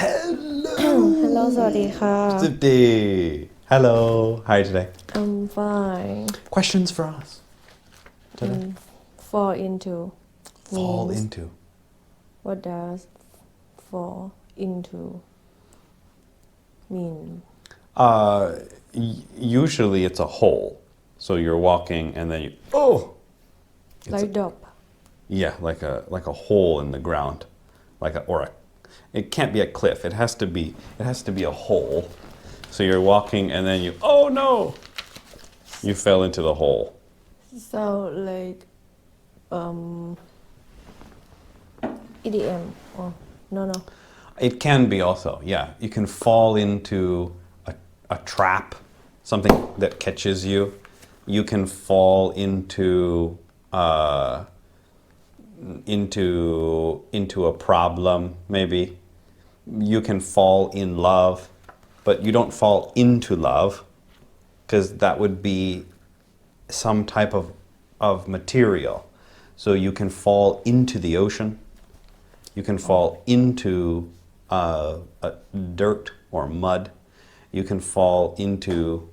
Hello สวัสดีค่ะ Sifty. Hello. How are you today? I'm fine Questions for us today? fall into Fall means into. what does fall into mean Usually it's a hole. So you're walking and then you like drop yeah, like a hole in the ground. It can't be a cliff. It has to be a hole. So you're walking and then oh no. You fell into the hole. so like EDM or no It can be also, yeah. You can fall into a trap, something that catches you. You can fall into a problem, maybe. You can fall in love, but you don't fall into love, because that would be some type of material. So you can fall into the ocean. You can fall into dirt or mud. You can fall into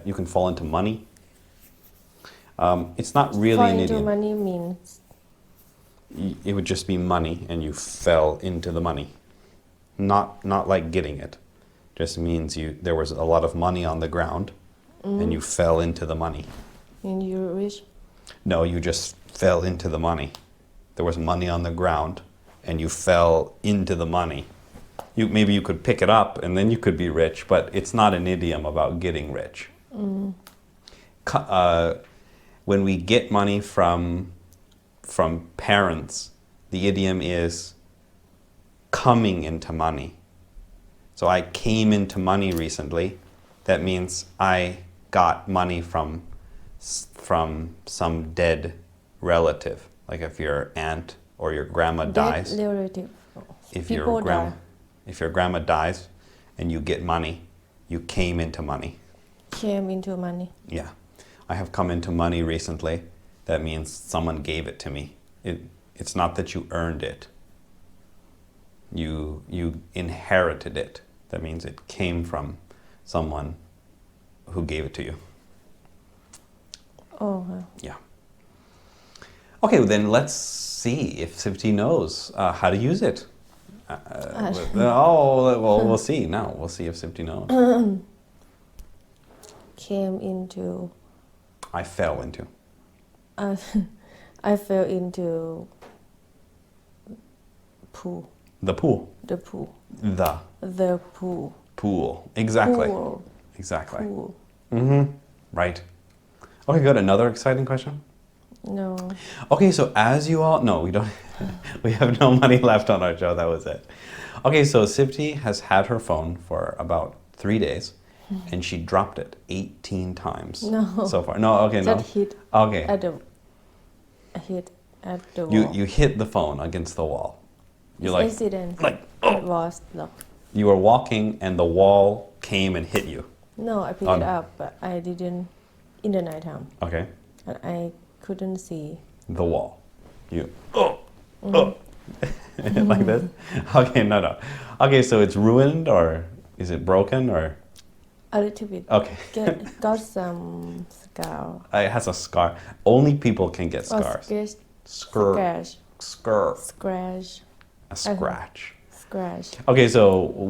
you can fall into money. It's not really fall an into idiom. money means It would just be money and you fell into the money. Not like getting it. Just means there was a lot of money on the ground and you fell into the money. mean you rich No, you just fell into the money. There was money on the ground and you fell into the money. Maybe you could pick it up and then you could be rich, but it's not an idiom about getting rich. When we get money from parents, the idiom is coming into money. So I came into money recently. That means I got money from some dead relative. Like if your aunt or your grandma dies. dead relative If people die if your grandma dies and you get money, you came into money. came into money Yeah. I have come into money recently. That means someone gave it to me. It's not that you earned it. You inherited it. That means it came from someone who gave it to you. oh Yeah. Okay, well then let's see if Sifty knows how to use it. We'll see now. We'll see if Sifty knows. came into I fell into. I fell into pool The pool. the pool The pool. Exactly. pool Exactly. pool Right. Okay, good. Another exciting question? no Okay, so as you all know, we don't we have no money left on our show. That was it. Okay, so Sifty has had her phone for about 3 days and she dropped it 18 times No. so far. No, okay, no. just hit Okay. at the hit at the You wall you hit the phone against the wall. You're like accident like, it was locked you were walking and the wall came and hit you. no I picked it no. up but I didn't in the night time Okay? and I couldn't see The wall. You like this? Okay, no. Okay, so it's ruined or is it broken or a little bit okay. got some scar It has a scar. Only people can get or scars. scratch Scratch. A scratch. scratch Okay, so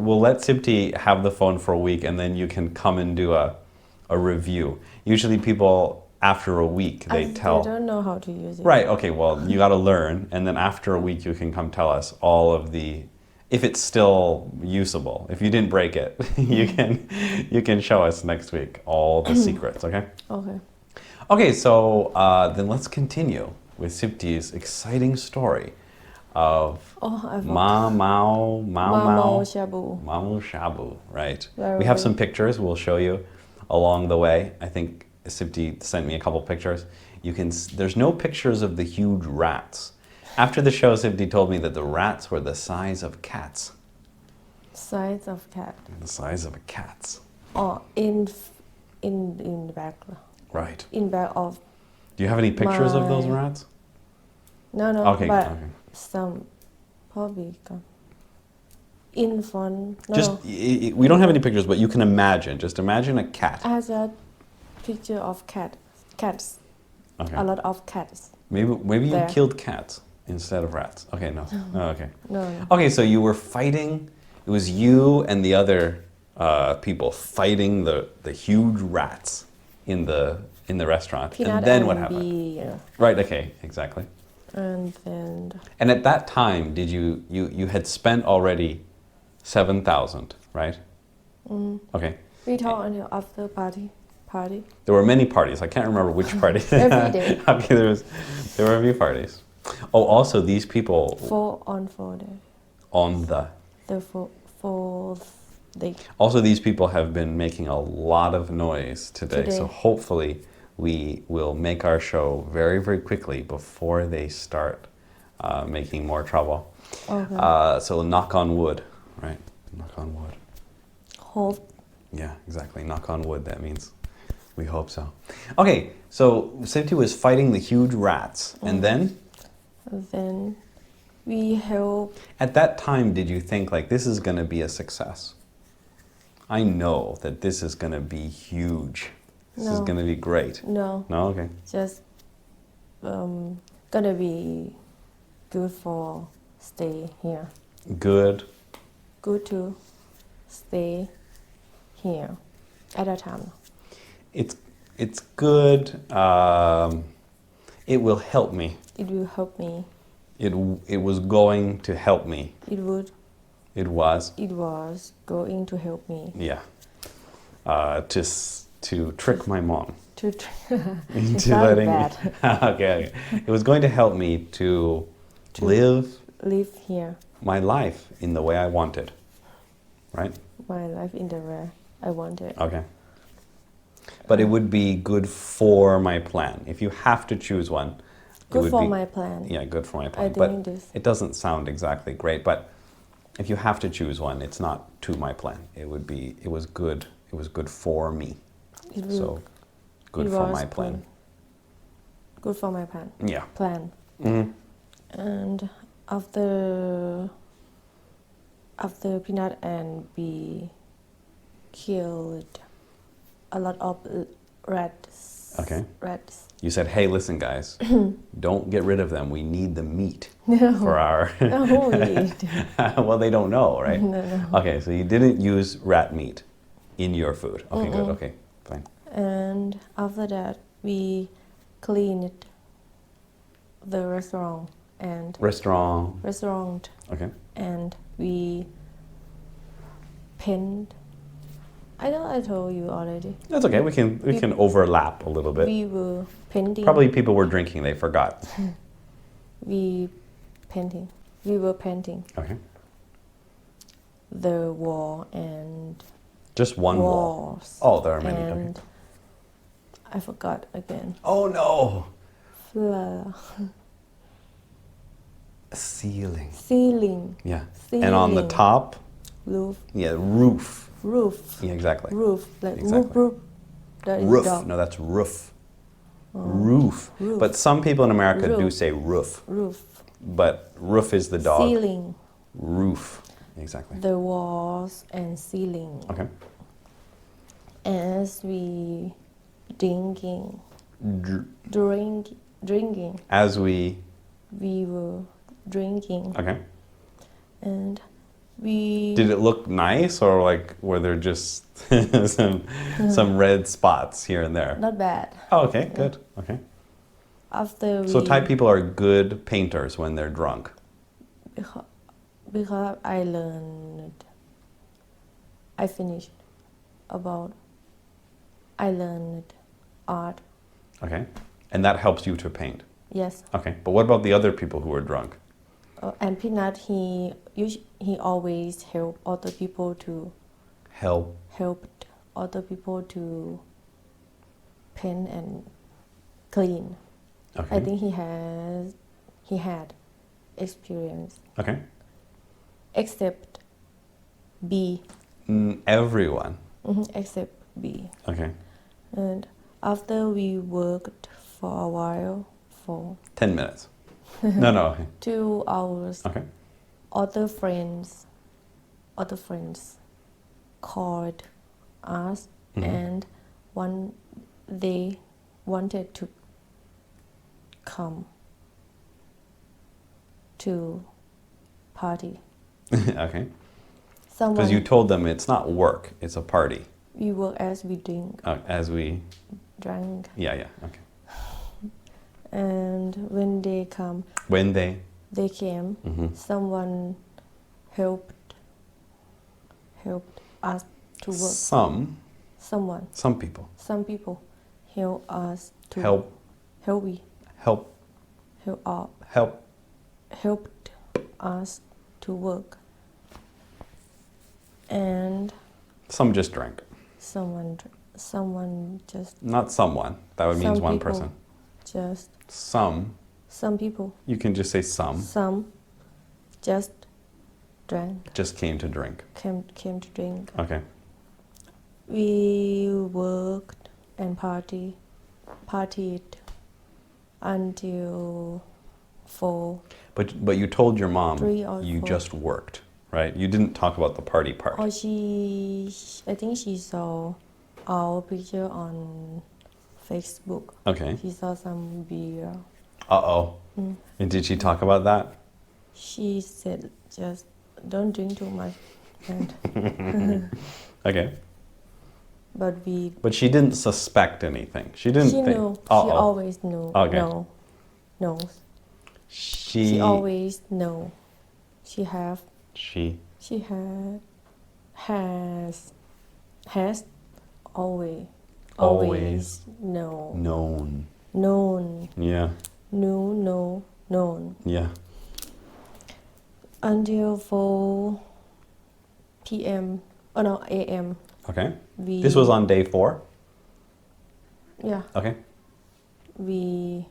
we'll let Sipti have the phone for a week and then you can come and do a review. Usually people, after a week, they tell... I don't know how to use it Right, okay, well, you got to learn, and then after a week you can come tell us all of the... If it's still usable. If you didn't break it, you can show us next week all the secrets, okay? okay Okay, so then let's continue with Sipti's exciting story of I forgot. Ma Mao Mao shabu Mamu Shabu, right? Very We have good. some pictures we'll show you along the way. I think Sipti sent me a couple pictures. There's no pictures of the huge rats. After the show, Sipti told me that the rats were the size of cats. size of cat The size of a cat's. or in the back Right. in back of Do you have any pictures of those My- rats? no Okay, but okay. some probably in front. No, Just we don't have any pictures, but you can imagine. Just imagine a cat. as a picture of cats. Okay. A lot of cats. Maybe you There. killed cats instead of rats. Okay, no. Oh, okay. No. Okay, so you were fighting. It was you and the other people fighting the huge rats in the restaurant. Peanut And then what and happened? bee, yeah. Right. Okay. Exactly. And then And at that time, did you had spent already 7,000, right? Okay. we talk until after party. There were many parties. I can't remember which party. Every day. Okay, there were a few parties. Oh, also these people 4 days. on the. The fourth day. Also, these people have been making a lot of noise today. So hopefully we will make our show very, very quickly before they start making more trouble. Okay. So knock on wood, right? Knock on wood. Hope. Yeah, exactly. Knock on wood, that means. We hope so. Okay, so Safety was fighting the huge rats. And then? Then we help. At that time, did you think, like, this is going to be a success? I know that this is going to be huge. This is No. going to be great. No. No? Okay. Just gonna be good for stay here. Good. Good to stay here at a time. It's good. It will help me. It will help me. It was going to help me. It It was. going to help me. Yeah. To trick my mom. It's Into not letting bad. okay. It was going to help me to live Live here. my life in the way I wanted. Right? My life in the way I wanted. Okay. But it would be good for my plan. If you have to choose one, it Good would for be, my plan. Yeah, good for my plan. I But think this. it doesn't sound exactly great. But if you have to choose one, it's not to my plan. It was good. It was good for me. It will, So good it for was my plan. Good for my plan. Yeah. Plan. Mhm. And after Peanut and Bee killed a lot of rats. Okay. Rats. You said, hey, listen, guys, don't get rid of them. We need the meat No. for our. No, we eat. Well, they don't know, right? No. Okay, so you didn't use rat meat in your food. Okay, good. Okay, fine. And after that, we cleaned the restaurant and Restaurant. Okay. and we paint. I know I told you already. That's okay. We can overlap a little bit. We were painting. Probably people were drinking. They forgot. We were painting Okay. the wall and Just one wall. walls. Oh, there are many. And Okay. I forgot again. Oh no. Floor. Ceiling. Ceiling. Yeah. And on the Ceiling. top, Roof. yeah, roof. Roof. Yeah, exactly. Roof. Like Exactly. roof. That is Roof. dog. No, that's roof. Roof. Roof. But some people in America do Roof. say roof. Roof. But roof is the dog. Ceiling. Roof. Exactly. The walls and ceiling. Okay. As we drinking. Drinking. As we. We were drinking. Okay. And we. Did it look nice, or like were there just some red spots here and there? Not bad. Oh, okay, good. Okay. After we. So Thai people are good painters when they're drunk. Because I learned. I finished about. I learned art. Okay. And that helps you to paint. Yes. Okay. But what about the other people who were drunk? And Peanut, he always helped other people to helped other people to paint and clean. Okay. I think he had experience. Okay. Except B. Everyone. Except B. Okay. And after we worked for a while, for 10 minutes. No. Okay. 2 hours, Okay. other friends other friends called us and one they wanted to come to party. Okay. Someone Because you told them it's not work, it's a party. we work as we drink, As we... drank, Yeah, okay. and when they come, When they came. Someone helped us to work. Someone, Some people. some people help us to Help. helped us to work, and Some just drank. someone just Not someone. That would mean some one people person. just Some people You can just say some just drank, just came to drink. came to drink. Okay. We worked and partied until 4. But you told your mom 3 or you 4. just worked, right? You didn't talk about the party part. Or I think she saw our picture on Facebook. Okay. She saw some beer. Uh-oh. And did she talk about that? She said just don't drink too much. And Okay. but she didn't suspect anything. She didn't she think. knew. Uh-oh. She always knew. Okay. Knows. She always know. She has always known. Yeah. Known. Yeah. Until 4 p.m. Oh no, a.m. Okay. This was on day 4? Yeah. Okay. We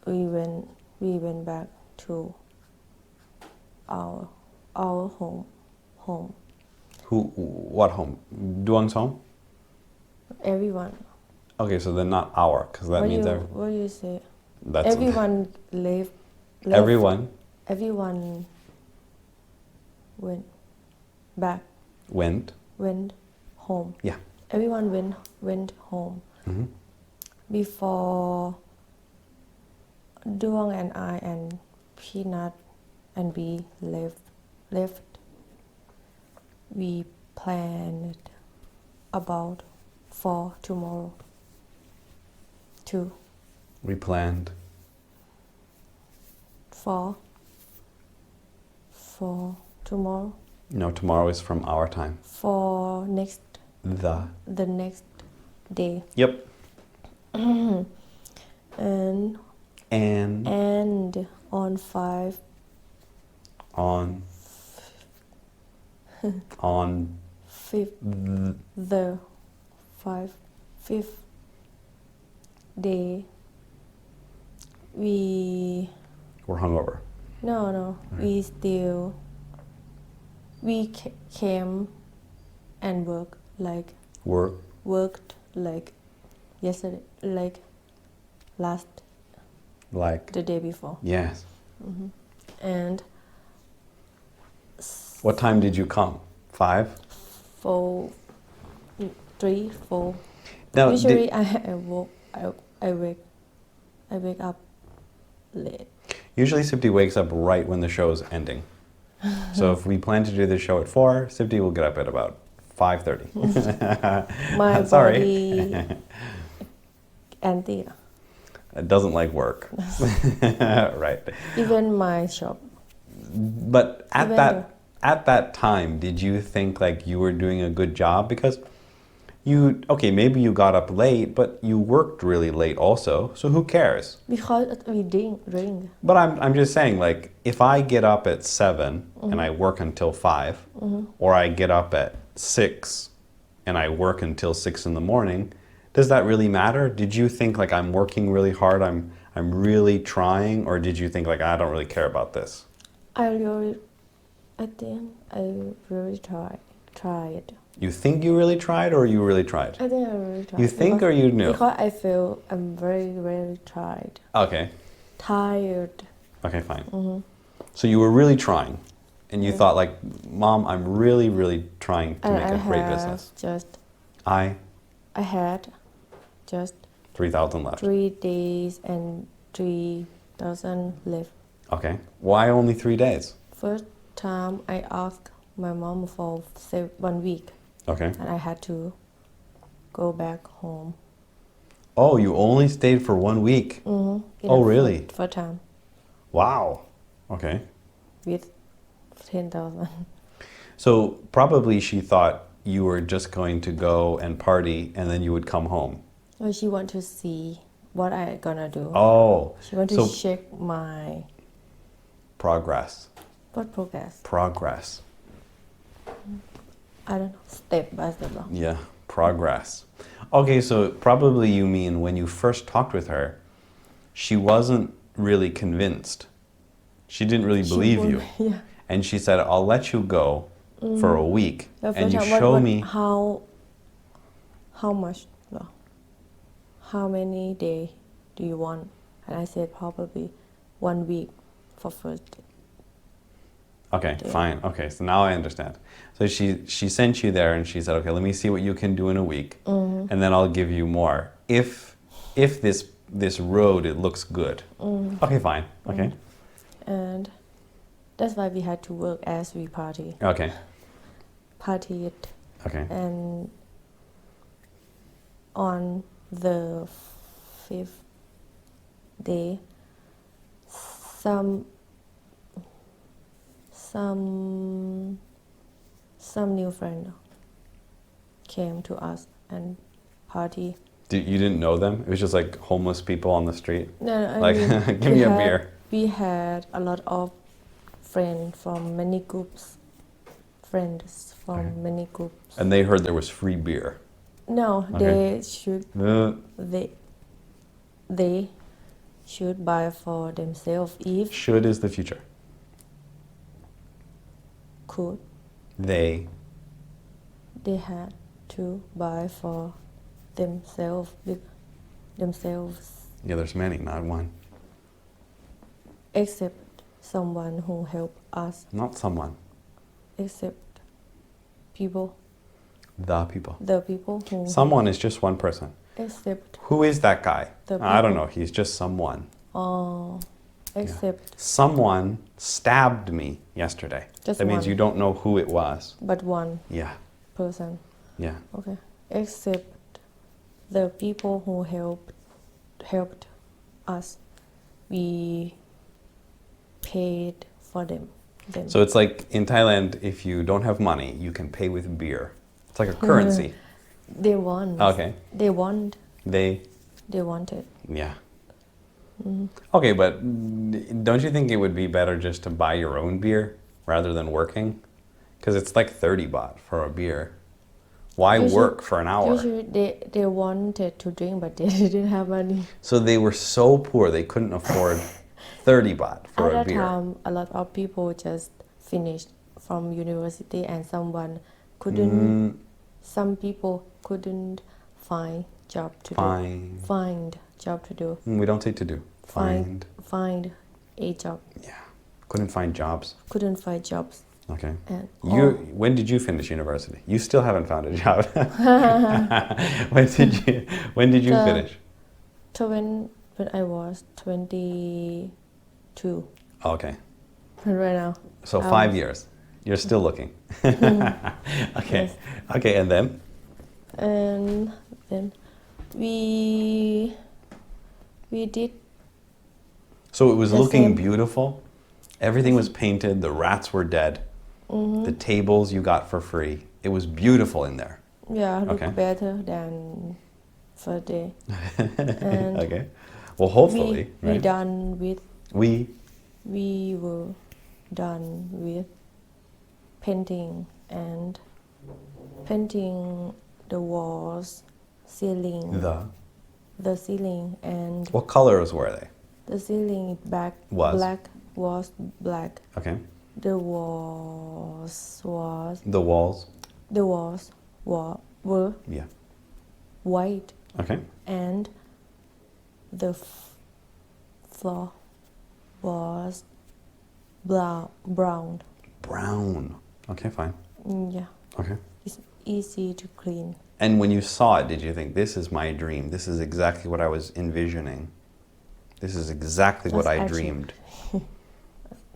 went back to our home. What home? Duang's home? Everyone. Okay, so then not our, because that means What do you say? that's Everyone left. Everyone Everyone went back. went. Went home. Yeah. Everyone went home. Before Duong and I and Peanut and B left, we planned about for tomorrow too. We planned. For tomorrow. No, tomorrow is from our time. For the next day. Yep. And on 5 on the fifth day we we're hungover. no we came and worked like yesterday, like the day before. Yes. And What time did you come? 5? 4, 3, 4. Now, Usually I wake up late. Usually Sipti wakes up right when the show is ending. So if we plan to do the show at 4, Sipti will get up at about 5:30. My Sorry. body anti. It doesn't like work. Right. Even my shop. But at that time, did you think like you were doing a good job? Because maybe you got up late, but you worked really late also. So who cares? Because we drink. But I'm just saying, like, if I get up at 7 and I work until 5, or I get up at 6 and I work until 6 in the morning, does that really matter? Did you think like I'm working really hard, I'm really trying, or did you think like I don't really care about this? I think I really tried. You think you really tried, or you really tried? I think I really tried. You think, or you knew? Because I feel I'm very, very tired. Okay. Tired. Okay, fine. So you were really trying. And you thought like, Mom, I'm really, really trying to and make I a great have business. just I I had just 3,000 left. 3 days and 3,000 left. Okay. Why only 3 days? First time I asked my mom for 1 week, Okay. and I had to go back home. Oh, you only stayed for 1 week. Oh, really? First time Wow. Okay. with 10,000. So probably she thought you were just going to go and party and then you would come home. So she want to see what I gonna do. Oh, She want to so check my progress. what progress. Progress. I don't know, step by step. Yeah, progress. Okay, so probably you mean when you first talked with her, she wasn't really convinced. She didn't really believe you. Yeah. And she said, I'll let you go for a week. The And first you time, show me. How much? How many days do you want? And I said probably 1 week for first. Okay, fine. Okay, so now I understand. So she sent you there and she said, okay, let me see what you can do in a week. And then I'll give you more. If this road, it looks good. Okay, fine. Okay. And that's why we had to work as we partied. Okay. Okay. And on the 5th day, some new friend came to us and party. You didn't know them? It was just like homeless people on the street? No, I Like, mean, give me a beer. We had a lot of friends from many groups. Friends from many groups. And they heard there was free beer. No, Okay. they should buy for themselves if Should is the future. could. They. They had to buy for themselves. Yeah, there's many, not one. Except someone who helped us. Not someone. Except people. The people. The people who. Someone is just one person. Except. Who is that guy? The I don't people. know. He's just someone. Oh. Except. Someone stabbed me yesterday. Just that means one. you don't know who it was. But one Yeah. person. Yeah. Okay. Except the people who helped us. We paid for them. So it's like in Thailand, if you don't have money, you can pay with beer. It's like a currency. They want. Okay. They want. They. They wanted. Yeah. Okay, but don't you think it would be better just to buy your own beer rather than working? Because it's like 30 baht for a beer. Why work for an hour? Usually they wanted to drink, but they didn't have money. So they were so poor they couldn't afford 30 baht for At a that beer. time, a lot of people just finished from university, and someone couldn't. Some people couldn't find job to do. Find job to do. We don't say to do. Find. Find a job. Yeah. Couldn't find jobs. Couldn't find jobs. Okay. And When did you finish university? You still haven't found a job. When did you finish? So when I was 22. Okay. Right now. So 5 years. You're still looking. Okay. Yes. Okay, and then? And then we did. So it was The looking same. beautiful. Everything was painted. The rats were dead. The tables you got for free. It was beautiful in there. Yeah, look Okay. better than first day. And Okay. Well, hopefully, we right? done with. We. We were done with painting the walls, ceiling. The ceiling and What colors were they? the ceiling black was black. Okay. The walls The walls. were Yeah. white, Okay. and the floor was brown. brown. Okay, fine. Yeah, Okay. it's easy to clean. And when you saw it, did you think, this is my dream? This is exactly what I was envisioning. This is exactly what That's I actually- dreamed.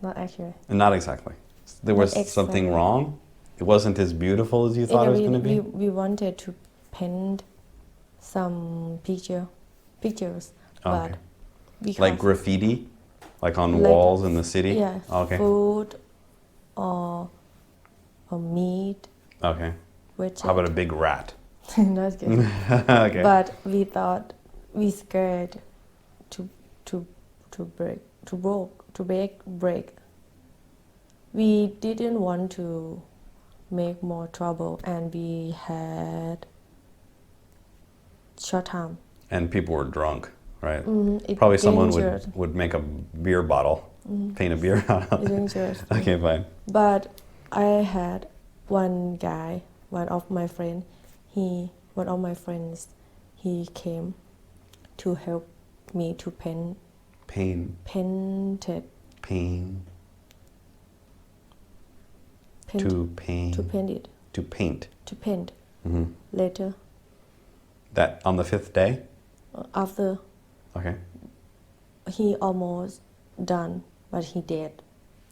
Not accurate. And not exactly. There was Not something exactly. wrong? It wasn't as beautiful as you thought it was going to be? We wanted to paint some pictures, Okay. but because Like graffiti? Like on Like- walls in the city? yeah, Okay. food or meat, Okay. vegetable. How about a big rat? Not good. Okay. But we thought we scared to break. We didn't want to make more trouble, and we had short time. And people were drunk, right? It's Probably someone dangerous. would make a beer bottle, paint a beer out of It's it. dangerous. Okay, fine. But I had one guy, one of my friends, he came to help me to painted Pain. to paint. paint it To paint. to paint Hmm. later That on the 5th day? after Okay. he almost done, but he died.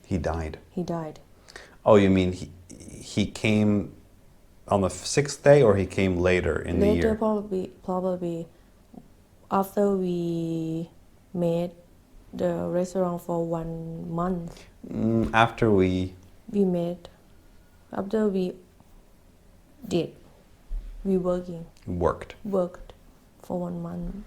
He died. Oh, you mean he came on the 6th day, or he came later in the Later, year? probably after we made the restaurant for 1 month. After we After we did, we worked worked. for 1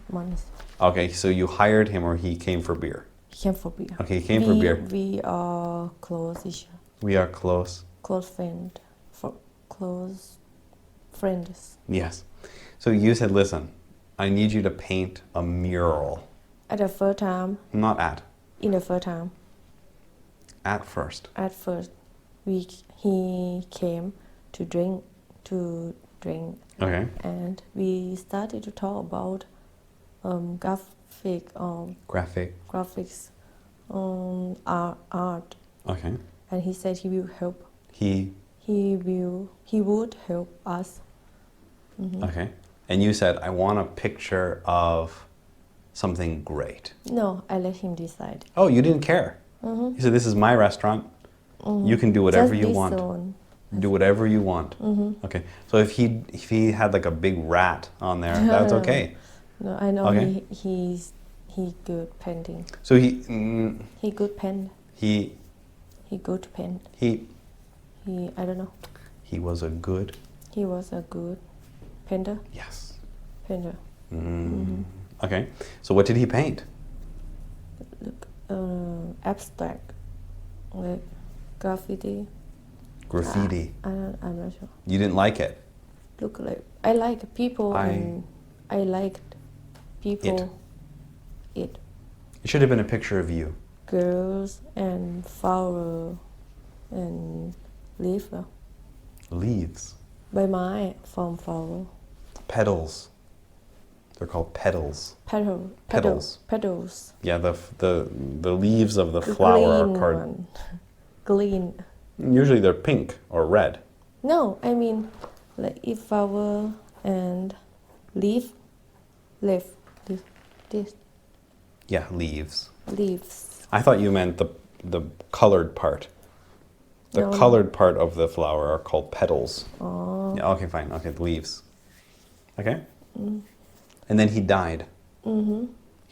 month. Okay, so you hired him, or he came for beer? He came for beer. Okay, he came for beer. We are close We are close. close friends. Yes. So you said, listen, I need you to paint a mural. At the first time, Not at. in the first time, At first. at first, he came to drink, Okay. and we started to talk about graphics, art, Okay. and he said he will help. He would help us. Okay. And you said, I want a picture of something great. No, I let him decide. Oh, you didn't care. You said, this is my restaurant. You can do whatever Just you this want. zone. Do whatever you want. Okay. So if he had like a big rat on there, that's okay. No, I know Okay. he good painting. So He good paint. he He good paint. I don't know. he was a good. He was a good painter. Yes. Okay. So what did he paint? Look, abstract, like graffiti. Graffiti. I'm not sure. You didn't like it. Look like I like people and I liked people. It. It should have been a picture of you. Girls and flower and leaf. Leaves. ใบไม้ from flower. Petals. They're called petals. Petals. Yeah, the leaves of the flower are Green called. one. Green. Usually they're pink or red. No, I mean like if flower and leaf. This Yeah, leaves. leaves. I thought you meant the colored part. The No. colored part of the flower are called petals. Oh. Yeah, okay, fine. Okay, the leaves. Okay? And then he died.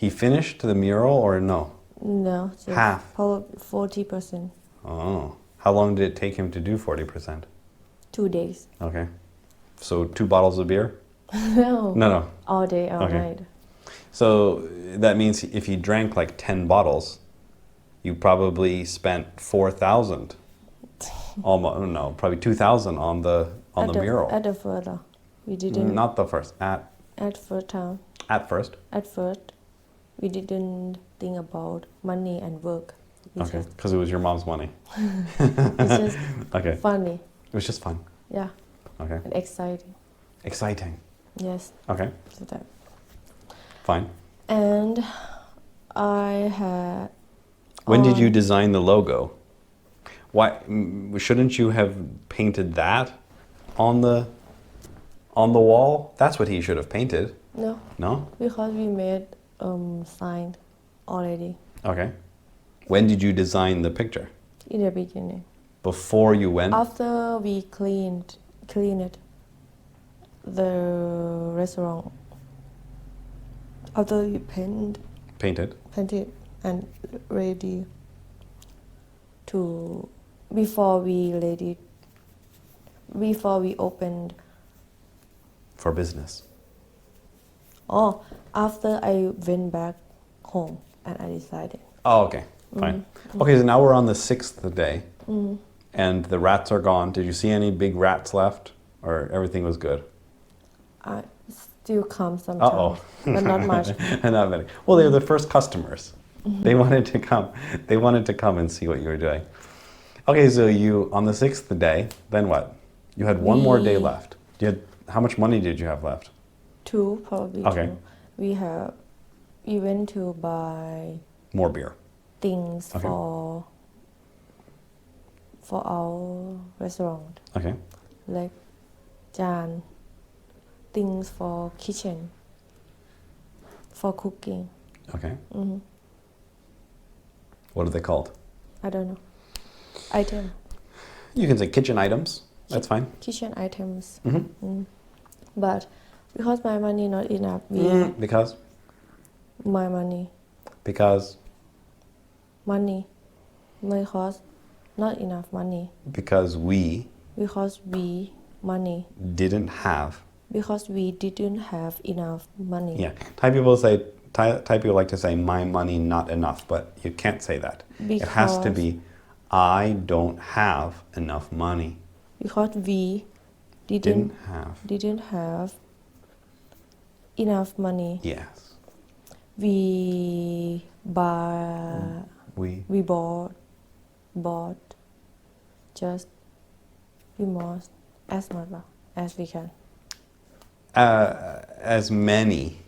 He finished the mural or no? No, just Half. Probably 40%. Oh. How long did it take him to do 40%? 2 days. Okay. So 2 bottles of beer? No. No. All day, all Okay. night. So that means if he drank like 10 bottles, you probably spent 4,000. Almost, no, probably 2,000 on the mural. At the first, we didn't. Not the first. At first time. At first. At first, we didn't think about money and work. Okay. Because it was your mom's money. It's just Okay. funny. It was just fun. Yeah. Okay. And exciting. Exciting. Yes. Okay. So that. Fine. And I had. When did you design the logo? Why shouldn't you have painted that on the wall? That's what he should have painted. No, No? because we made sign already Okay. When did you design the picture? in the beginning. Before you went? After we cleaned it, the restaurant. After we Painted? painted and ready to before we opened. For business. Oh, after I went back home and I decided. Oh, okay. Fine. Okay, so now we're on the 6th day. And the rats are gone. Did you see any big rats left? Or everything was good? I still come sometimes, Uh-oh. but not much. Not many. Well, they were the first customers. They wanted to come. They wanted to come and see what you were doing. Okay, so you, on the 6th day, then what? You had one more day left. How much money did you have left? Probably Okay. two. We went to buy More beer. things Okay. for our restaurant, Okay. like จาน things for kitchen, for cooking. Okay. What are they called? I don't know. Item, You can say kitchen items. That's fine. kitchen items. But because my money not enough, Because? my money my cost not enough money Because we because we didn't have. didn't have enough money. Yeah. Thai people like to say my money not enough, but you can't say that. It has to be I don't have enough money. Because we didn't have. have enough money. Yes. We bought just we must as much as we can. As many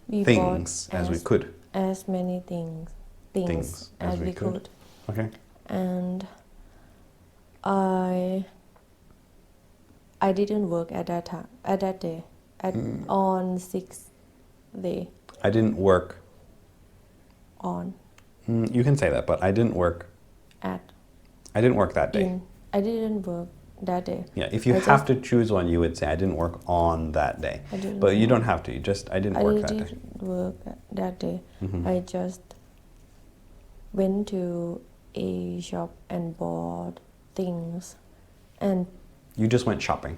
We things bought as we could. As many things as we could. Okay. And I didn't work at that day on 6th day I didn't work. on You can say that, but I didn't work. I didn't work that day. I didn't work that day. Yeah, if you have to choose one, you would say I didn't work on that day. But you don't have to. You just I didn't work that day. I didn't work that day. I just went to a shop and bought things, and You just went shopping.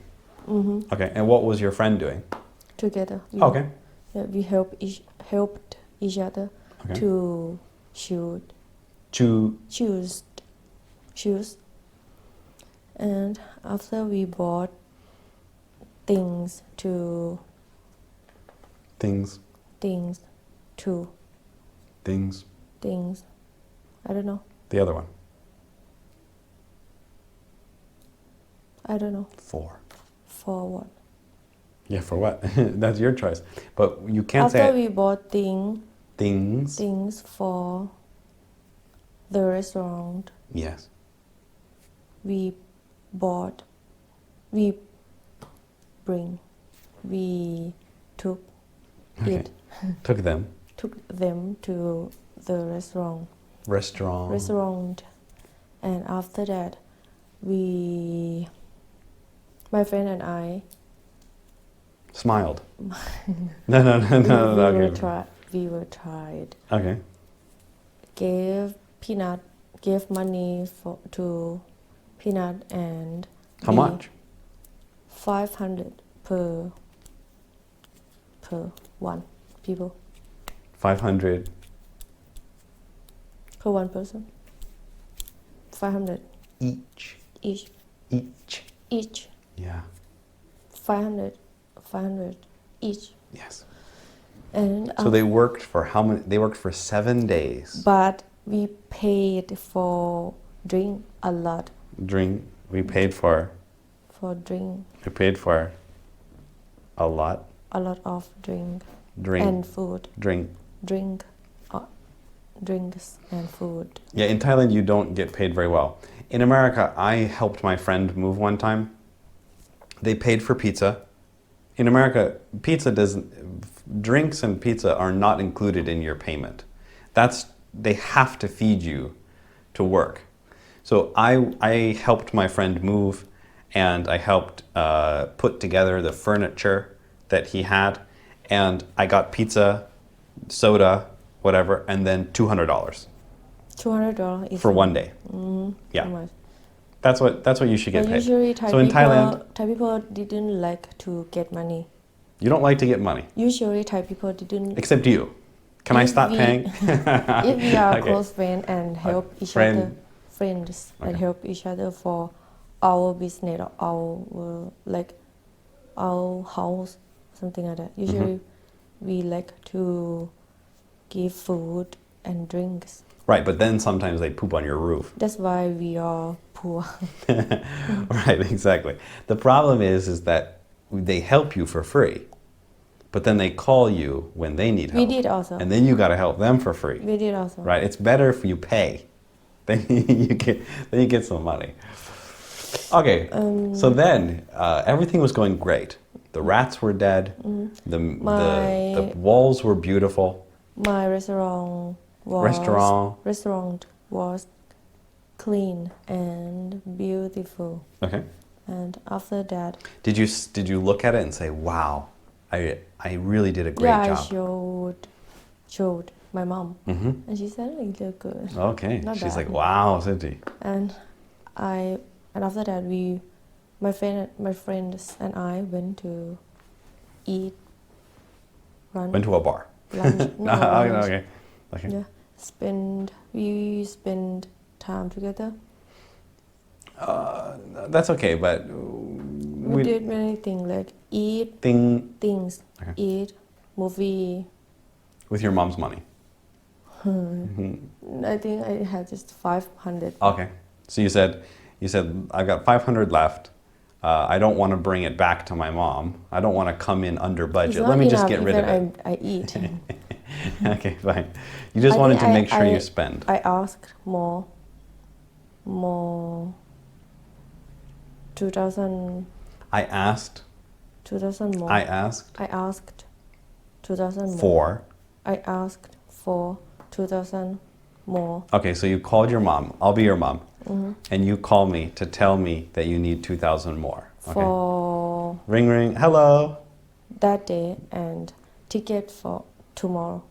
Okay, and what was your friend doing? together Okay. we helped each other Okay. to To choose. And after we bought things things. I don't know. The other one. I don't know. For what? Yeah, for what? That's your choice. But you can't After say we bought things. for the restaurant, Yes. we took Okay. it, Took them. took them to the restaurant, and after that, my friend and I, Smiled. No. we were tried. Okay. Gave money to Peanut and How we- much? 500 per one people 500 per one person. 500 each. each. Yeah. 500 each. Yes. And So they worked for how many? They worked for 7 days. but we paid for drink a lot. We paid for a lot. A lot of drink Drink. and food. Drink. Drinks and food. Yeah, in Thailand you don't get paid very well. In America, I helped my friend move one time. They paid for pizza. In America, drinks and pizza are not included in your payment. They have to feed you to work. So I helped my friend move, and I helped put together the furniture that he had, and I got pizza, soda, whatever, and then $200 $200 is for one day. Yeah, too much. that's what you should get But paid. usually So in Thailand, Thai people didn't like to get money. you don't like to get money, Usually Thai people didn't. except you. Can I If start we- paying? If we are Okay. close friends and help each friend. other, friends and Okay. help each other for our business or our house, something like that. Usually we like to give food and drinks. Right, but then sometimes they poop on your roof. That's why we are poor. Right, exactly. The problem is that they help you for free, but then they call you when they need help. We did also. And then you got to help them for free. We did also. Right, it's better if you pay. Then you get some money. Okay, so then everything was going great. The rats were dead. The walls were beautiful. My restaurant was clean and beautiful. Okay. And after that, Did you look at it and say, "Wow, I really did a great yeah, job"? I showed my mom, and she said it looked good. Okay. Not She's bad. like, "Wow, Cindy." And after that, my friends and I went to eat Went to a bar. lunch. No, lunch. Okay. Yeah, we spend time together. That's okay, but We did many things like eat things, Okay. eat, movie. with your mom's money. I think I had just 500. Okay. So you said I've got 500 left. I don't want to bring it back to my mom. I don't want to come in under It's budget. not Let me just enough get rid of even it. I eat. Okay, fine. You just I wanted to think make sure you spend. I asked more 2,000. I asked 2,000 more. I asked I asked 2,000 more. for. I asked for 2,000 more. Okay, so you called your mom. I'll be your mom. And you call me to tell me that you need 2,000 more. Okay. For Ring ring. Hello. that day and ticket for tomorrow.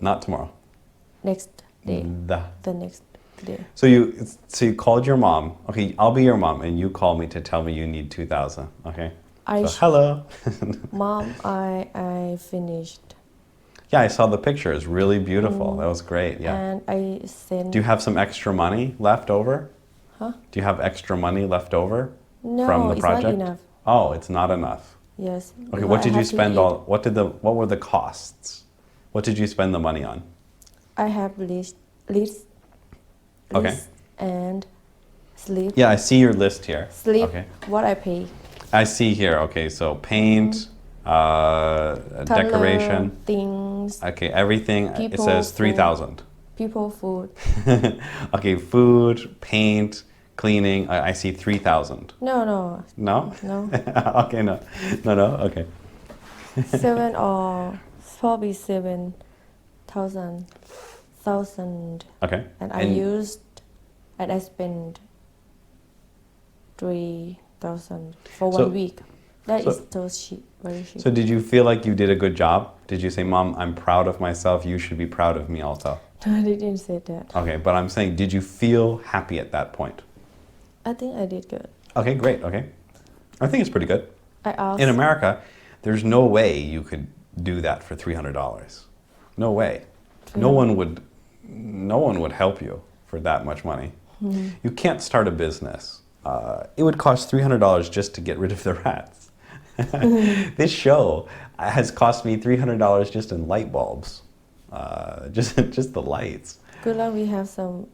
Not tomorrow. Next day. The. The next day. So you called your mom. Okay, I'll be your mom, and you call me to tell me you need 2,000. Okay. I So, hello. Mom, I finished. Yeah, I saw the picture. It's really beautiful. That was great. Yeah. And I sent. Do you have some extra money left over? Huh? Do you have extra money left over No, from the it's project? not enough. Oh, it's not enough. Yes. Okay, because what I did you have to spend eat. what were the costs? What did you spend the money on? I have list Okay. and sleep. Yeah, I see your list here. Sleep. Okay. What I pay. I see here. Okay, so paint, decoration. Color, things, Okay, everything. It People, says food. 3,000. people, food. Okay, food, paint, cleaning. I see 3,000. No. No? No. Okay, no. Okay. 7 or probably 7,000. Okay. And I spent 3,000 for So- 1 week. That so- is so cheap, very cheap. So did you feel like you did a good job? Did you say, Mom, I'm proud of myself. You should be proud of me also. No, I didn't say that. Okay, but I'm saying, did you feel happy at that point? I think I did good. Okay, great. Okay. I think it's pretty good. I asked. In America, there's no way you could do that for $300. No way. No one would help you for that much money. You can't start a business. It would cost $300 just to get rid of the rats. This show has cost me $300 just in light bulbs, just the lights. Good luck. We have a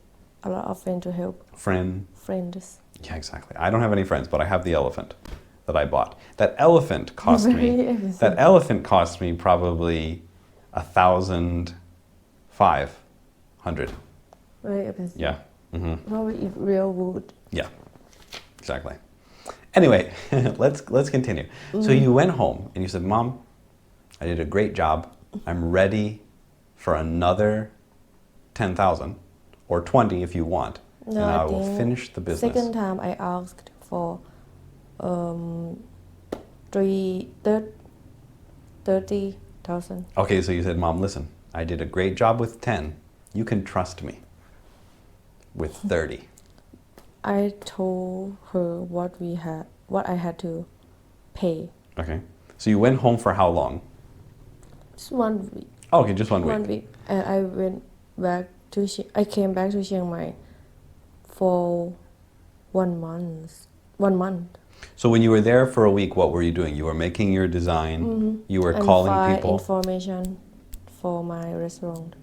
lot of friends to help. Friends. Yeah, exactly. I don't have any friends, but I have the elephant that I bought. That elephant cost Very me. expensive. That elephant cost me probably 1,500. Very expensive. Yeah, Probably it real wood. Yeah, exactly. Anyway, let's continue. So you went home and you said, Mom, I did a great job. I'm ready for another 10,000 or 20 if you want. No, and I I will think finish the business. Second time I asked for 30,000. Okay, so you said, Mom, listen, I did a great job with 10. You can trust me with 30. I told her what I had to pay. Okay. So you went home for how long? Just 1 week. Oh, okay, just 1 week. 1 week. And I came back to Chiang Mai for 1 month. 1 month. So when you were there for a week, what were you doing? You were making your design. You were And calling find people. information for my restaurant.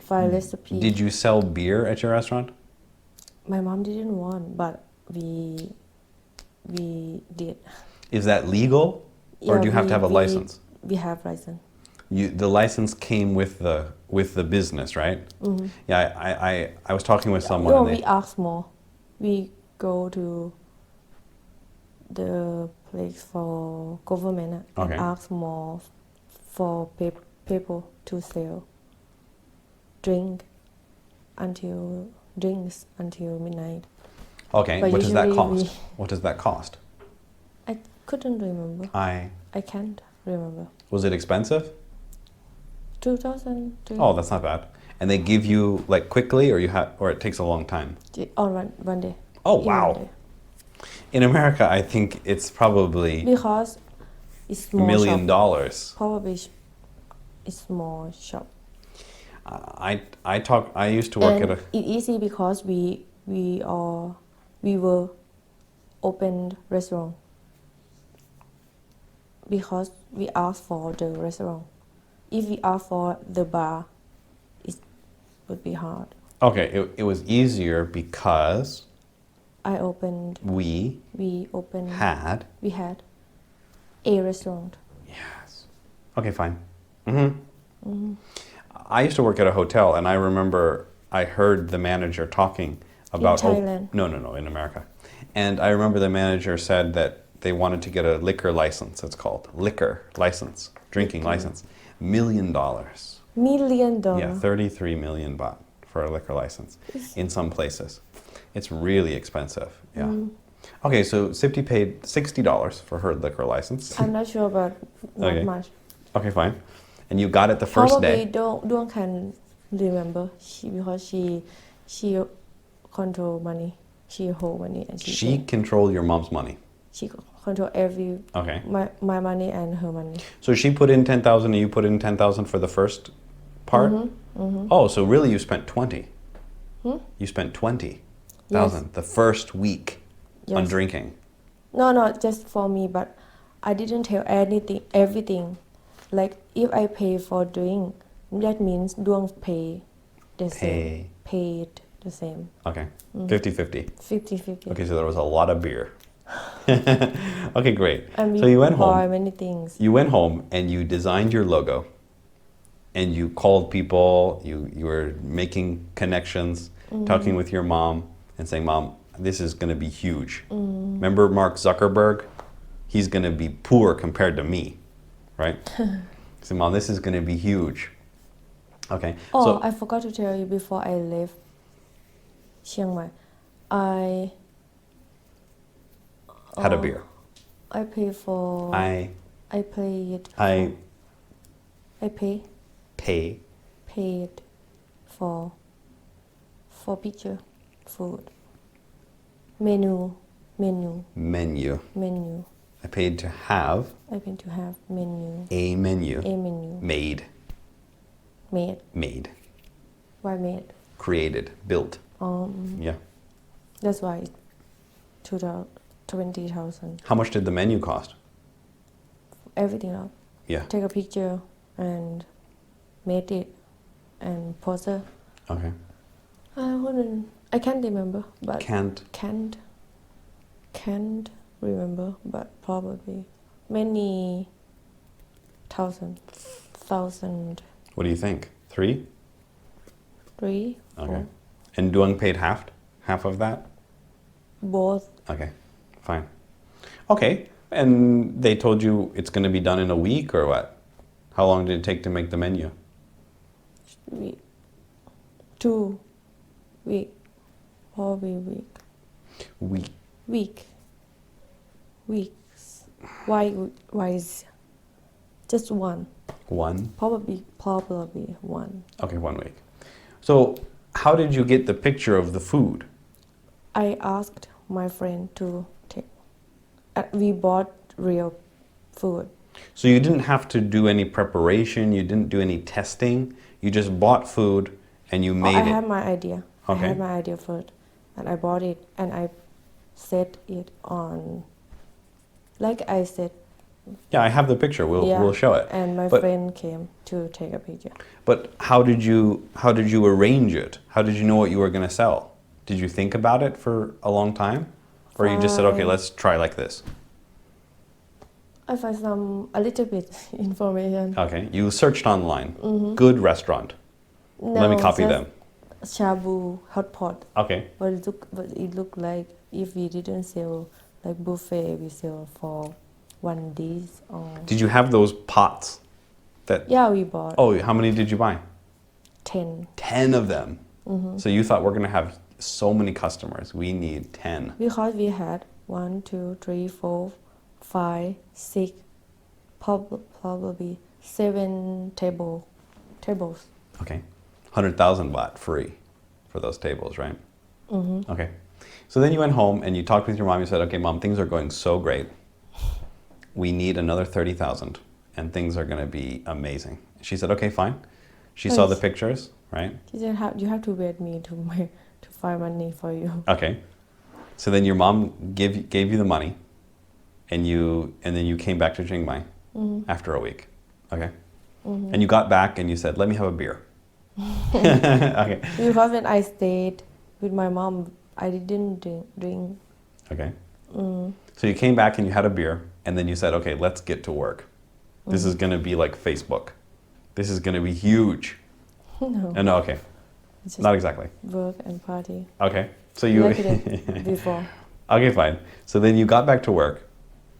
Find recipe. Did you sell beer at your restaurant? My mom didn't want, but we did. Is that legal, or Yeah, do you have to have a license? We have license. The license came with the business, right? Yeah, I was talking with someone. No, and we ask more. We go to the place for government and Okay. ask more for people to sell drinks until midnight. Okay, But what does that usually cost? What does that cost? I couldn't remember. I can't remember. Was it expensive? 2,000. Oh, that's not bad. And they give you like quickly, or it takes a long time? On one day. Oh, In wow. 1 day. In America, I think it's probably Because it's $1 small million. shop. Probably it's small shop. I used to work And at a. it's easy because we were opened restaurant. Because we asked for the restaurant. If we ask for the bar, it would be hard. Okay, it was easier because we had a restaurant. Yes. Okay, fine. I used to work at a hotel, and I remember I heard the manager talking about In Thailand? No, in America. And I remember the manager said that they wanted to get a liquor license. It's called liquor license, drinking license, $1 million. $1 million. Yeah, 33 million baht for a liquor license in some places. It's really expensive. Yeah. Okay, so Sipti paid $60 for her liquor license. I'm not sure, but not Okay. much. Okay, fine. And you got it the first Probably day. don't can remember because she control money. She hold money and She controlled your mom's money. she control every Okay. my money and her money. So she put in 10,000 and you put in 10,000 for the first part? Oh, so really you spent 20. You spent 20,000 the first week on Yes. drinking. No, just for me, but I didn't tell everything. Like if I pay for drink, that means Duong pay the same. Paid the same. Okay. 50-50. 50-50. Okay, so there was a lot of beer. Okay, great. And So we you went buy home. many things. You went home and you designed your logo. And you called people, you were making connections, talking with your mom and saying, Mom, this is going to be huge. Remember Mark Zuckerberg? He's going to be poor compared to me, right? So, Mom, this is going to be huge. Okay. Oh, So, I forgot to tell you before I left Chiang Mai. I had a beer. I pay for I paid for picture food menu. I paid to have I paid to have menu a menu made. Why made? created, built. Yeah. That's why it's 20,000. How much did the menu cost? Everything up. Yeah. Take a picture and made it and poster. Okay. I can't remember, but Can't. can't remember, but probably many thousand. What do you think? 3? 3, 4. Okay. And Duong paid half? half of that? Both. Okay, fine. Okay, and they told you it's going to be done in a week or what? How long did it take to make the menu? 2 week. Probably Week. Weeks. Why is just one? One? Probably one. Okay, 1 week. So how did you get the picture of the food? I asked my friend to take. We bought real food. So you didn't have to do any preparation, you didn't do any testing, you just bought food and you made I it. had my idea. Okay. I had my idea first, and I bought it and I set it on. Like I said. Yeah, I have the picture. We'll show it. And my But- friend came to take a picture. But how did you arrange it? How did you know what you were going to sell? Did you think about it for a long time? Or you just said, okay, let's try like this? I found a little bit information. Okay, you searched online. Good restaurant. Let me copy just them. Shabu hot pot. Okay. But it looked like if we didn't sell like buffet, we sell for 1 day or. Did you have those pots? Yeah, we bought. Oh, how many did you buy? 10. 10 of them. So you thought we're going to have so many customers. We need 10. Because we had 1, 2, 3, 4, 5, 6, probably 7 tables. Okay. 100,000 baht free for those tables, right? Okay. So then you went home and you talked with your mom. You said, okay, Mom, things are going so great. We need another 30,000 and things are going to be amazing. She said, okay, fine. She saw the pictures, right? She said, you have to wait me to find money for you. Okay. So then your mom gave you the money and then you came back to Chiang Mai after a week. Okay. And you got back and you said, let me have a beer. Okay. Because when I stayed with my mom, I didn't drink. Okay. So you came back and you had a beer and then you said, okay, let's get to work. This is going to be like Facebook. This is going to be huge. No. No, okay. Just Not exactly. work and party. Okay. So you Like it before. Okay, fine. So then you got back to work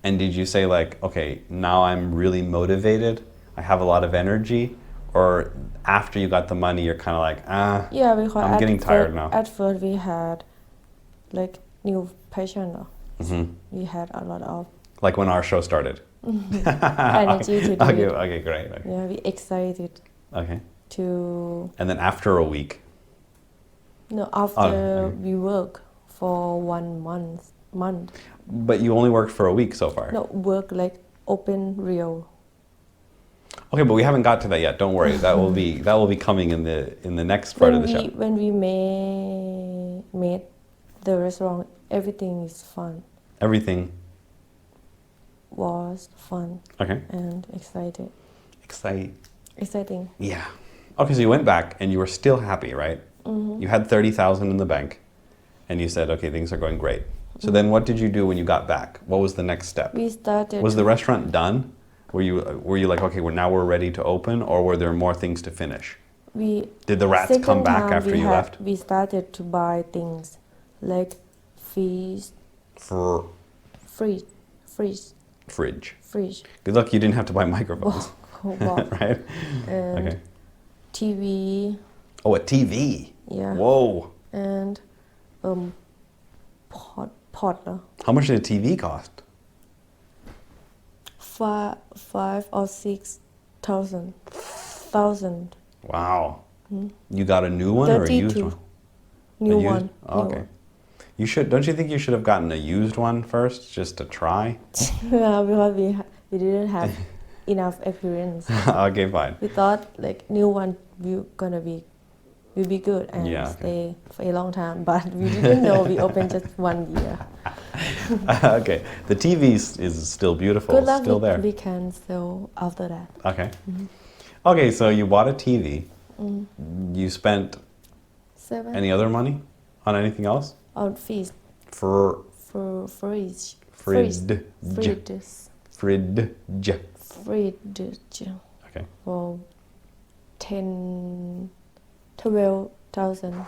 and did you say like, okay, now I'm really motivated. I have a lot of energy, or after you got the money, you're kind of like, Yeah, because I'm getting tired now. At first, we had like new passion. We had a lot of Like when our show started. energy to do Okay, it. okay, great. Okay. Yeah, we excited Okay. to. And then after a week, No, after okay. we work for 1 month. but you only worked for a week so far. No, work like open real. Okay, but we haven't got to that yet. Don't worry. That will be coming in the next part of the show. When we made the restaurant, everything is fun. Everything. Was fun Okay. and exciting. Exciting. Yeah. Okay, so you went back and you were still happy, right? You had 30,000 in the bank and you said, okay, things are going great. So then what did you do when you got back? What was the next step? We started. Was the restaurant done? Were you like, okay, now we're ready to open, or were there more things to finish? Did the rats come back after you left? We started to buy things like fridge. Good luck you didn't have to buy microphones. Right? And okay. TV. Oh, a TV. Yeah. Whoa. And pot. How much did a TV cost? 5 or 6,000. Wow. You got a new one or a used one? New one. Oh, okay. You should. Don't you think you should have gotten a used one first, just to try? Yeah, because we didn't have enough experience. Okay, fine. We thought like new one will be good and Yeah, stay for a long time, but we didn't know we opened just 1 year. Okay, the TV is still beautiful, Good luck, still there. we can sell after that. Okay. Okay, so you bought a TV. You spent 7 any other money on anything else? on fees For fridge. fridge. Okay. For 12,000.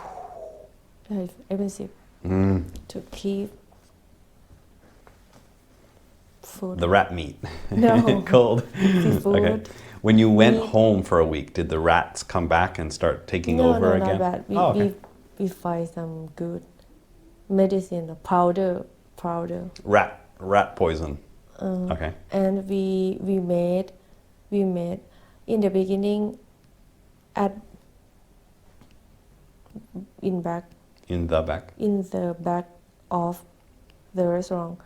Expensive. to keep food. The rat meat. No. Cold. Seafood. Okay. When you went Meat. home for a week, did the rats come back and start taking No, over no, again? not bad. Oh, okay. We find some good medicine, powder. Rat poison. Okay. And we made in the beginning in In the back. of the restaurant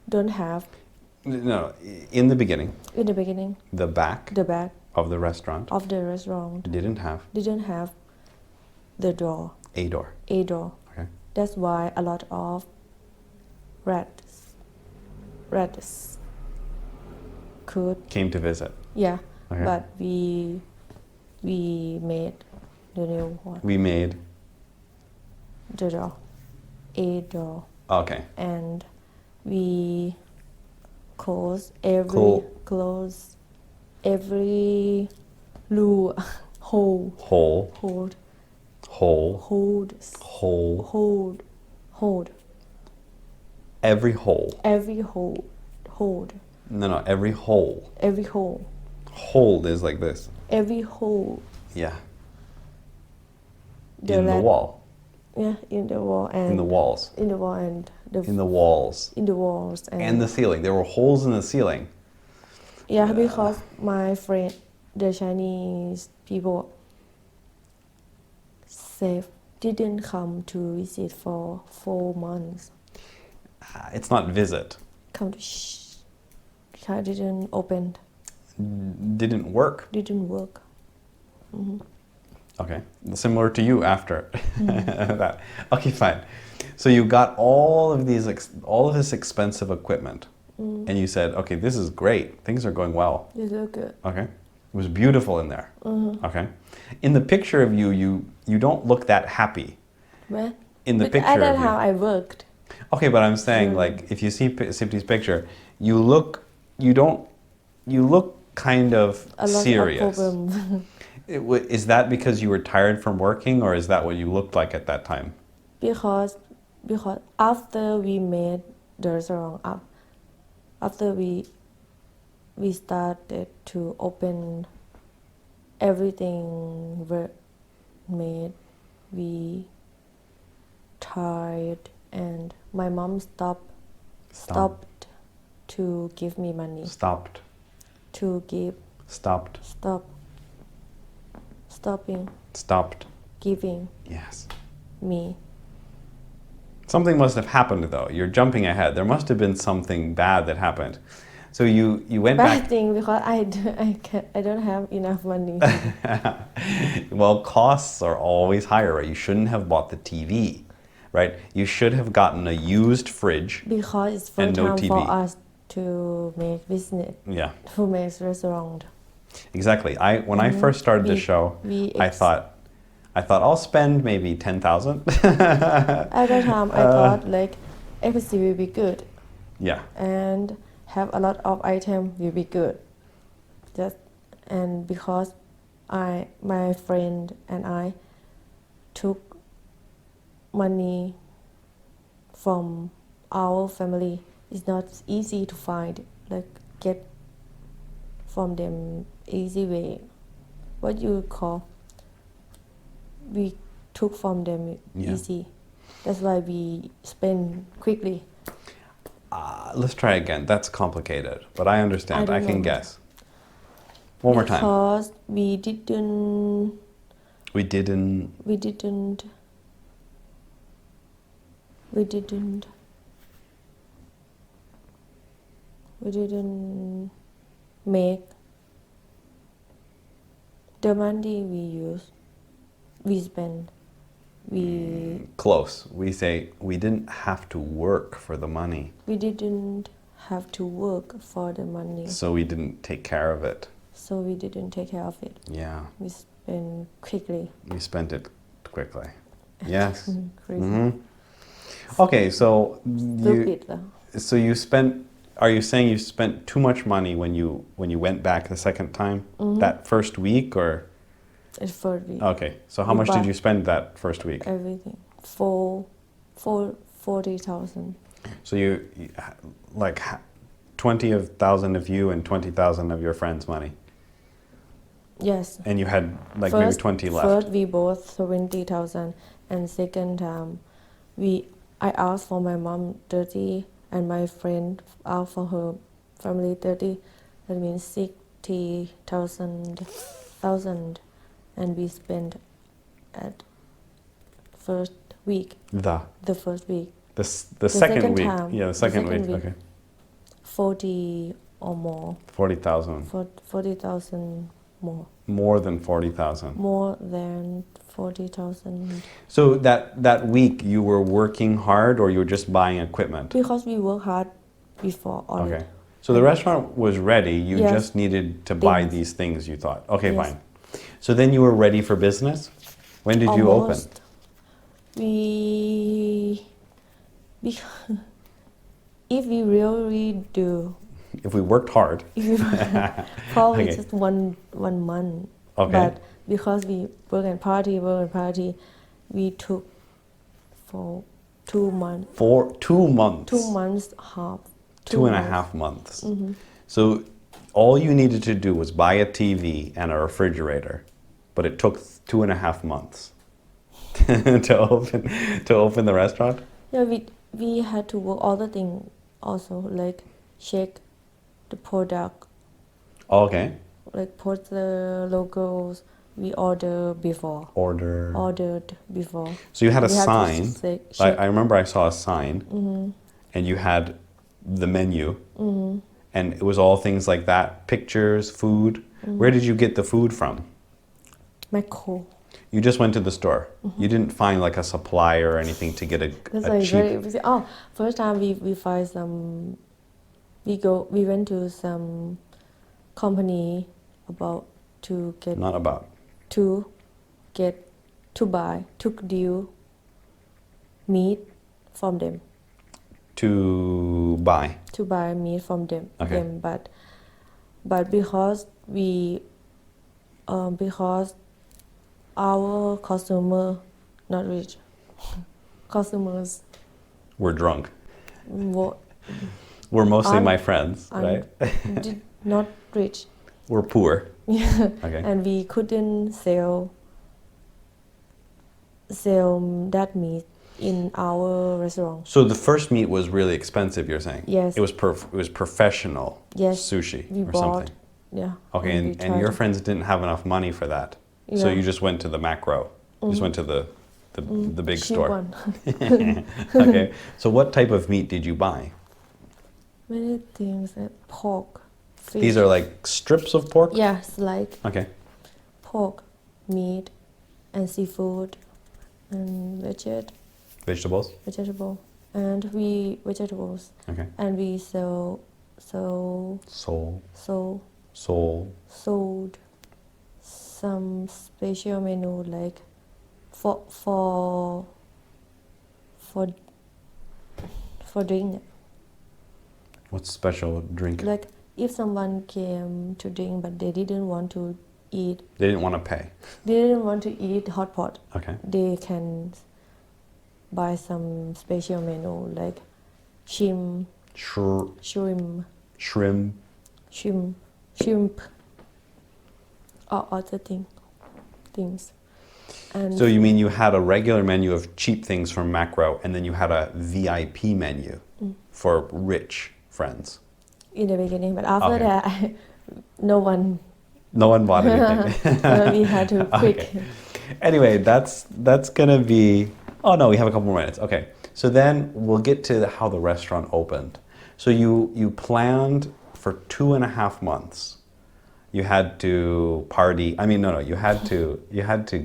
don't have No, in the beginning, the back the back of the restaurant of the restaurant didn't have the door. a door. Okay. That's why a lot of rats Came to visit. yeah. Okay. But we made the new one, We made. the door, a door, Okay. and we close every hole hold Every hole. No, every hole. Hold is like this. Every hole. Yeah. The In the rat- wall. Yeah, in the wall and In the walls. in the wall and In the walls. in the walls And the ceiling. There were holes in the ceiling. yeah, because my friend, the Chinese people, didn't come to visit for 4 months. It's not visit. Come to didn't open, Didn't work. didn't work. Okay. Similar to you after that. Okay, fine. So you got all of this expensive equipment, and you said, okay, this is great. Things are going well. They look good. Okay. It was beautiful in there. Okay. In the picture of you, you don't look that happy. But In the but picture at that of you. time I worked. Okay, but I'm saying, like, if you see Sipti's picture, you look kind of A lot serious. of problems. Is that because you were tired from working, or is that what you looked like at that time? because after we made the restaurant up, after we started to open everything made, we tired, and my mom stopped to give me money, Stopped. Stopped. giving Yes. me. Something must have happened, though. You're jumping ahead. There must have been something bad that happened. So you went Bad back. thing because I don't have enough money. Well, costs are always higher, right? You shouldn't have bought the TV, right? You should have gotten a used fridge. Because it's And first no time for TV. us to make business, Yeah, to make restaurant. exactly. When I first started the show, I thought I'll spend maybe 10,000. At that time, I thought like everything will be good Yeah. and have a lot of item will be good. And because my friend and I took money from our family, it's not easy to find, like get from them easy way. What you call? We took from them Yeah. easy. That's why we spend quickly. Let's try again. That's complicated, but I understand. I I don't can know. guess. One more time. Because we didn't make the money we spend. Close. We say we didn't have to work for the money, We didn't have to work for the money, so we didn't take care of it. so we didn't take care of it. Yeah, We spend quickly. we spent it quickly. Yes. Crazy. Okay, so Stupid. you spent. Are you saying you spent too much money when you went back the second time? That first week, or It's for me. okay? So how We much did bought you spend that first week? everything. 40,000. So you like 20,000 of you and 20,000 of your friends' money. Yes. And you had like maybe 20 left. First we both 20,000, and second time I asked for my mom 30, and my friend asked for her family 30. That means 60,000, and we spent at first week. The first week. The second week. Time, Yeah, the second week. Okay. 40 or more. 40,000. 40,000 more. More than 40,000. More than 40,000. So that week you were working hard, or you were just buying equipment? Because we work hard before already. Okay. So the restaurant was ready. You Yes. just needed to buy these things, you thought. Okay, Yes. fine. So then you were ready for business? When did you open? Almost. We if we really do, If we worked hard. probably Okay. just one month. Okay. But because we work and party, we took for 2 months. For 2 months. 2 months half. 2.5 months. So all you needed to do was buy a TV and a refrigerator, but it took 2.5 months to open the restaurant? Yeah, we had to work all the things also, like check the product, Okay. like put the logos we ordered before. Ordered before. So you had a We have to sign. check. I remember I saw a sign, and you had the menu, and it was all things like that, pictures, food. Where did you get the food from? Macro. You just went to the store. You didn't find like a supplier or anything to get That's a like cheap... very busy. Oh, first time we find some. We went to some company about to get Not about. to buy to deal meat from them. To buy. To buy meat from them. Okay. But because because our customer not rich, customers We're drunk. were We're mostly Aren't- my friends, right? did not rich. We're poor. Yeah. Okay. And we couldn't sell that meat in our restaurant. So the first meat was really expensive, you're saying? Yes. It was professional Yes. sushi We or bought. something. Yeah. Okay, we and tried your to- friends didn't have enough money for that. So Yeah. you just went to the macro. You just went to the big cheap store. one. Okay. So what type of meat did you buy? Many things like pork, fish. These are like strips of pork? Yes, like Okay. pork, meat, and seafood, and Vegetables? vegetable, vegetables, Okay. and we sold some special menu like for drink. What's special drink? Like if someone came to drink but they didn't want to eat, They didn't want to pay. they didn't want to eat hot pot, Okay. they can buy some special menu like shrimp, or other things. And So you mean you had a regular menu of cheap things from Macro, and then you had a VIP menu for rich friends? in the beginning, but after Okay. that, no one. No one bought anything. We had to quick. Okay. Anyway, that's gonna be... Oh no, we have a couple more minutes. Okay, so then we'll get to how the restaurant opened. So you planned for 2.5 months. You had to party. I mean, no. You had to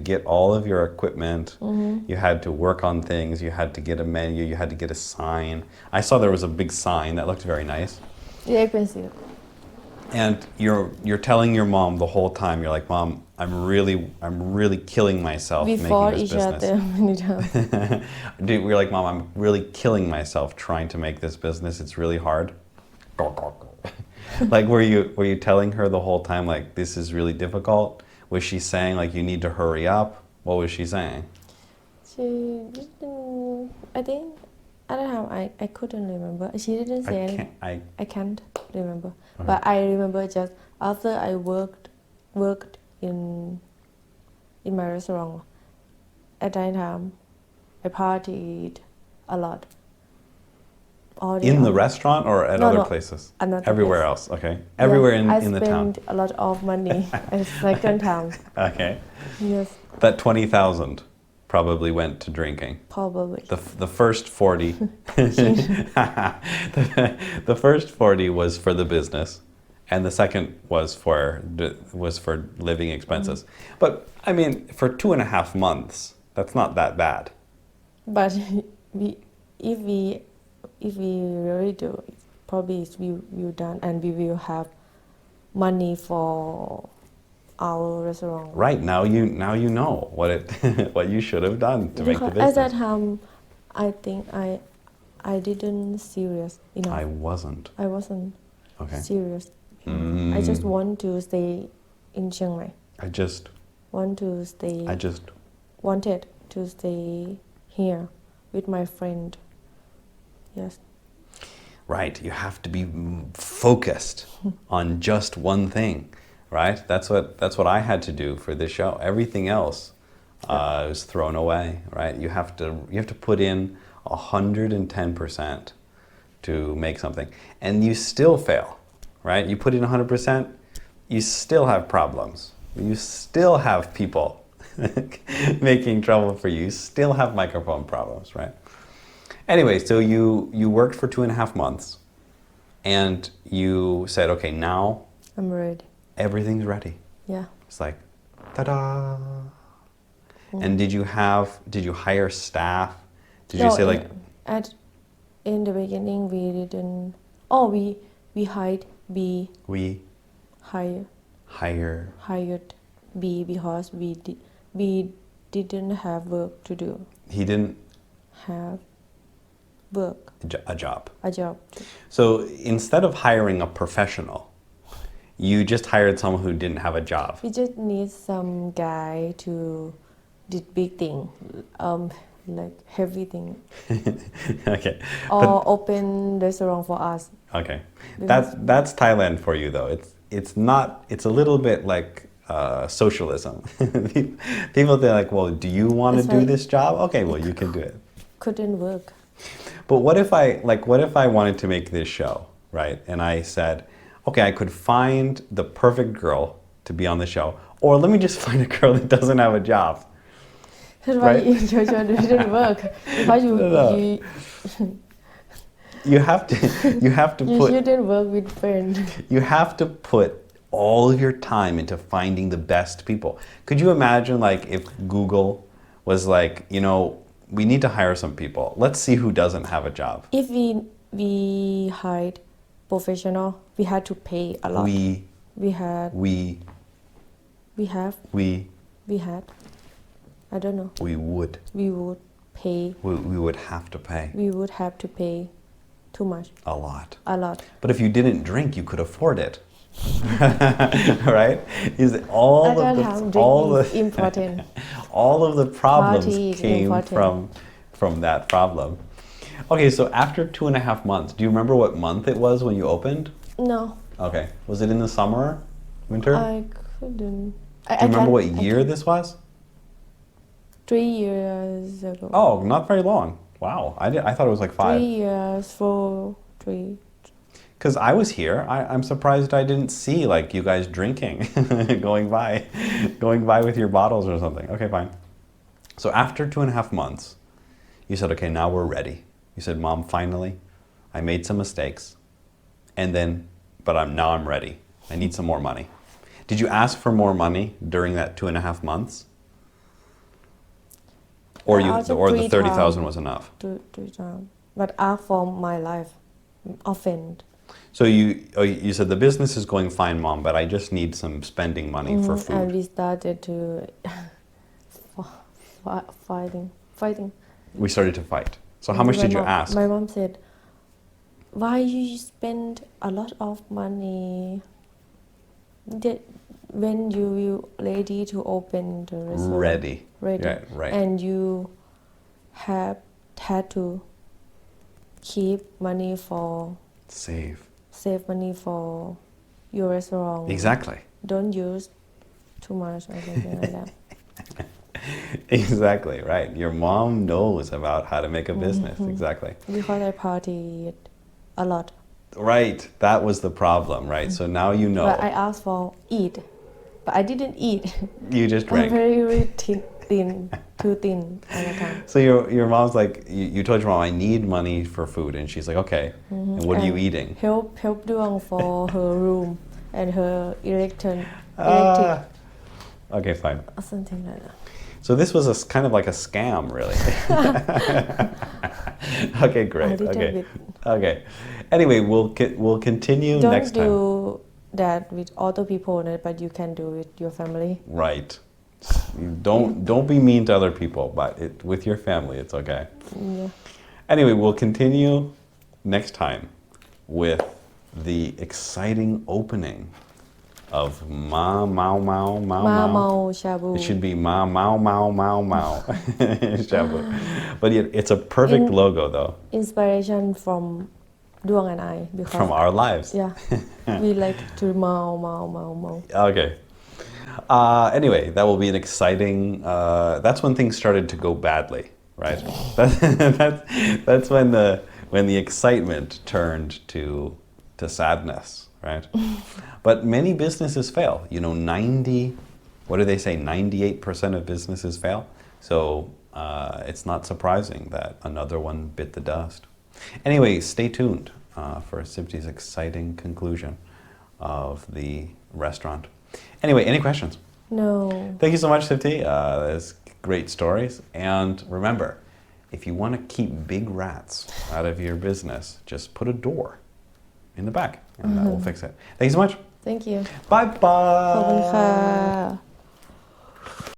get all of your equipment. You had to work on things. You had to get a menu. You had to get a sign. I saw there was a big sign that looked very nice. Yeah, expensive. And you're telling your mom the whole time. You're like, Mom, I'm really killing myself We making fought this each business. other many times. Dude, we're like, Mom, I'm really killing myself trying to make this business. It's really hard. Like, were you telling her the whole time, like, this is really difficult? Was she saying, like, you need to hurry up? What was she saying? She didn't. I think at the time I couldn't remember. She didn't say anything. I can't remember. Okay. But I remember just after I worked in my restaurant. At that time, I partied a lot. All day In the long. restaurant or at No, other no, places? another Everywhere place. else, okay. Everywhere Yeah, in the town. I spent a lot of money at second time. Okay. Yes, That 20,000 probably went to drinking. probably. The first 40 the first 40 was for the business and the second was for living expenses. But I mean for 2.5 months, that's not that bad. But if we really do, probably we will done and we will have money for our restaurant. Right, now you know what you should have done to make the Because at that business. time, I think I didn't serious enough. I I wasn't Okay. serious. I just want to stay in Chiang Mai. I just Wanted to stay here with my friend. Yes. Right, you have to be focused on just one thing, right? That's what I had to do for this show. Everything else was thrown away, right? You have to put in 110% to make something, and you still fail, right? You put in 100%, you still have problems. You still have people making trouble for you. You still have microphone problems, right? Anyway, so you worked for 2.5 months, and you said, okay, now I'm ready. everything's ready. Yeah. It's like, ta-da! And did you hire staff? Did you say like, in the beginning we didn't. Oh, we hired B. we Hired B because we didn't have work to do. he didn't Have work, a job. a job. So instead of hiring a professional, you just hired someone who didn't have a job. We just need some guy to did big thing, like heavy thing, Okay. or open restaurant for us. Okay. That's Thailand for you though. It's a little bit like socialism. People think like, well, do you want to It's do like- this job? Okay, well, you can do it. Couldn't work. But what if I wanted to make this show, right? And I said, okay, I could find the perfect girl to be on the show, or let me just find a girl that doesn't have a job. That's why Right? your show didn't work because No. You have to you put shouldn't work with friends. you have to put all of your time into finding the best people. Could you imagine like if Google was like, you know, we need to hire some people. Let's see who doesn't have a job. If we hired professional, we had to pay a lot. We had. I don't know. we would We would pay. we would have to pay We would have to pay too much. a lot. A lot. But if you didn't drink, you could afford it. Right? Is all At that of time, the all drink is the important. all of the problems Party is came important. from that problem. Okay, so after 2.5 months, do you remember what month it was when you opened? No, Okay, was it in the summer, winter? I couldn't. do you remember what year this was? 3 years ago. Oh, not very long. Wow, I thought it was like 5. 3 years, 4, 3. Because I was here, I'm surprised I didn't see like you guys drinking, going by with your bottles or something. Okay, fine. So after 2.5 months, you said, okay, now we're ready. You said, Mom, finally, I made some mistakes, but now I'm ready. I need some more money. Did you ask for more money during that 2.5 months? Or the 30,000 was enough? 3 times. But ask for my life, often. So you said the business is going fine, Mom, but I just need some spending money for food. And we started to fighting. We started to fight. So how much did you ask? My mom said, why you spend a lot of money when you ready to open the restaurant? Ready. Ready. Yeah, right. And you have had to keep money for save money for your restaurant. exactly Don't use too much or something like that. exactly right your mom knows about how to make a business exactly Because I partied a lot. right that was the problem right so now you know But I asked for eat. But I didn't eat. you just I'm drank very, very thin, too thin all the time. so your mom's like you told your mom I need money for food and she's like okay and what are you And eating Help doing for her room and her electric okay fine or something like that. so this was kind of like a scam really okay great A little okay bit. okay anyway we'll continue Don't next time do that with other people, but you can do it with your family. right you don't be mean to other people but with your family it's okay Yeah. anyway we'll continue next time with the exciting opening of ma mao mao mao Ma mao Mao Shabu. it should be ma mao mao mao mao shabu but it's a perfect logo though Inspiration from Duang and I. Because from our lives yeah, we like to Mao Mao Mao Mao. okay anyway that will be an exciting that's when things started to go badly right that's when the excitement turned to sadness right but many businesses fail 90 what do they say 98% of businesses fail so it's not surprising that another one bit the dust anyway stay tuned for Sipti's exciting conclusion of the restaurant anyway any questions No. thank you so much Sipti that's great stories and remember if you want to keep big rats out of your business just put a door in the back and that will fix it thank you so much Thank you. bye bye ขอบคุณค่ะ